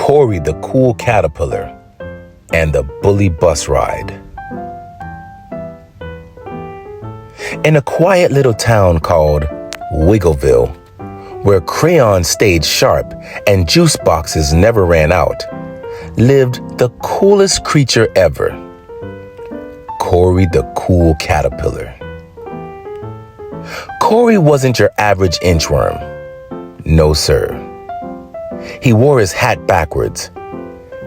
Cory the Cool Caterpillar, and the Bully Bus Ride. In a quiet little town called Wiggleville, where crayons stayed sharp and juice boxes never ran out, lived the coolest creature ever, Cory the Cool Caterpillar. Cory wasn't your average inchworm. No, sir. He wore his hat backwards,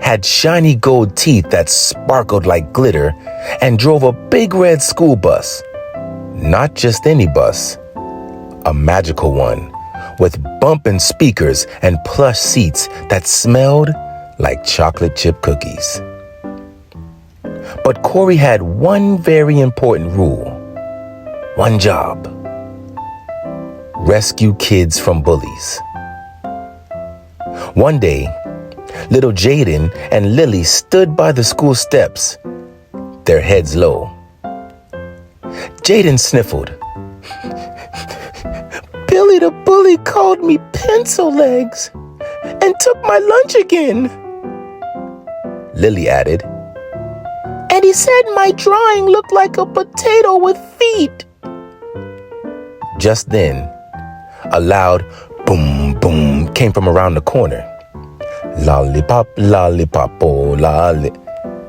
had shiny gold teeth that sparkled like glitter, and drove a big red school bus. Not just any bus, a magical one with bumping speakers and plush seats that smelled like chocolate chip cookies. But Cory had one very important rule, one job: rescue kids from bullies. One day, little Jaden and Lily stood by the school steps, their heads low. Jaden sniffled. "Billy the bully called me pencil legs and took my lunch again," Lily added. "And he said my drawing looked like a potato with feet." Just then, a loud boom, boom came from around the corner. Lollipop, lollipop, oh, lolly.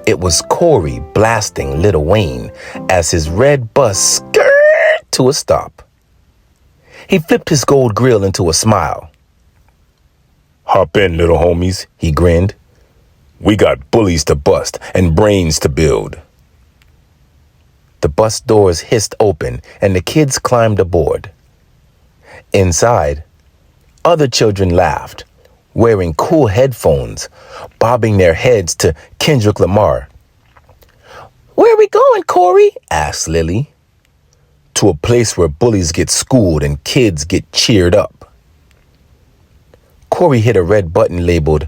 It was Cory blasting Lil Wayne as his red bus skirted to a stop. He flipped his gold grill into a smile. "Hop in, little homies," he grinned. "We got bullies to bust and brains to build." The bus doors hissed open and the kids climbed aboard. Inside, other children laughed, wearing cool headphones, bobbing their heads to Kendrick Lamar. "Where are we going, Cory?" asked Lily. "To a place where bullies get schooled and kids get cheered up." Cory hit a red button labeled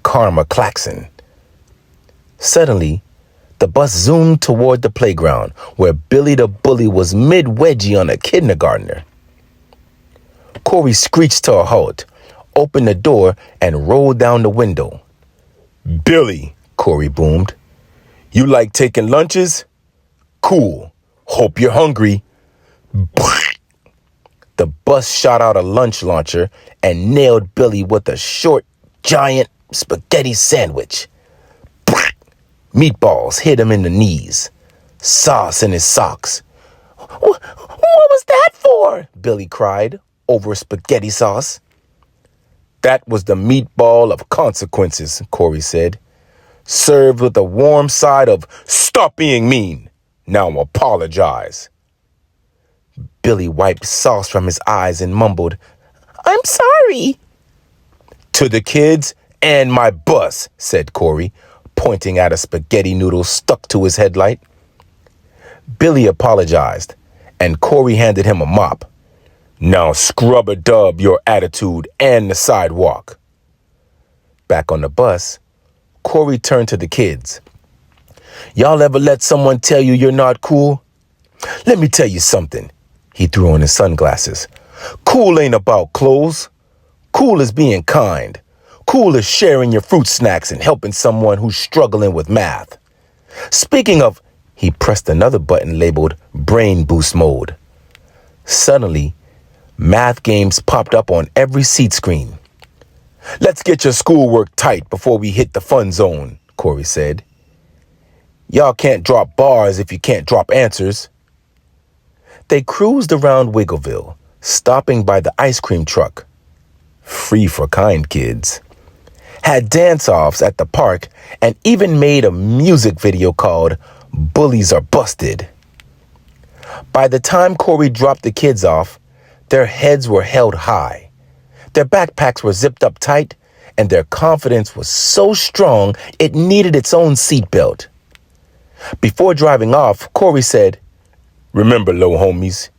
Karma Klaxon. Suddenly, the bus zoomed toward the playground where Billy the bully was mid-wedgie on a kindergartner. Cory screeched to a halt, opened the door, and rolled down the window. "Billy," Cory boomed, "you like taking lunches? Cool. Hope you're hungry." The bus shot out a lunch launcher and nailed Billy with a short, giant spaghetti sandwich. Meatballs hit him in the knees. Sauce in his socks. What was that for?" Billy cried over spaghetti sauce. "That was the meatball of consequences," Cory said. "Served with a warm side of, 'Stop being mean. Now apologize.'" Billy wiped sauce from his eyes and mumbled, "I'm sorry." "To the kids and my bus," said Cory, pointing at a spaghetti noodle stuck to his headlight. Billy apologized, and Cory handed him a mop. "Now scrub-a-dub your attitude and the sidewalk." Back on the bus, Cory turned to the kids. "Y'all ever let someone tell you you're not cool? Let me tell you something." He threw on his sunglasses. "Cool ain't about clothes. Cool is being kind. Cool is sharing your fruit snacks and helping someone who's struggling with math. Speaking of," he pressed another button labeled Brain Boost Mode. Suddenly, math games popped up on every seat screen. "Let's get your schoolwork tight before we hit the fun zone," Cory said. "Y'all can't drop bars if you can't drop answers." They cruised around Wiggleville, stopping by the ice cream truck. Free for kind kids. Had dance-offs at the park and even made a music video called "Bullies Are Busted." By the time Cory dropped the kids off, their heads were held high. Their backpacks were zipped up tight, and their confidence was so strong it needed its own seatbelt. Before driving off, Cory said, "Remember, low homies,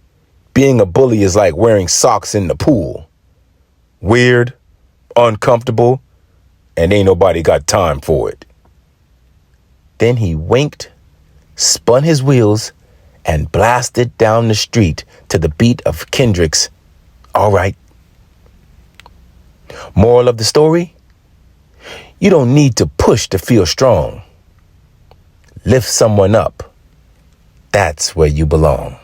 being a bully is like wearing socks in the pool. Weird, uncomfortable, and ain't nobody got time for it." Then he winked, spun his wheels, and blasted down the street to the beat of Kendrick's "All Right." Moral of the story? You don't need to push to feel strong. Lift someone up. That's where you belong.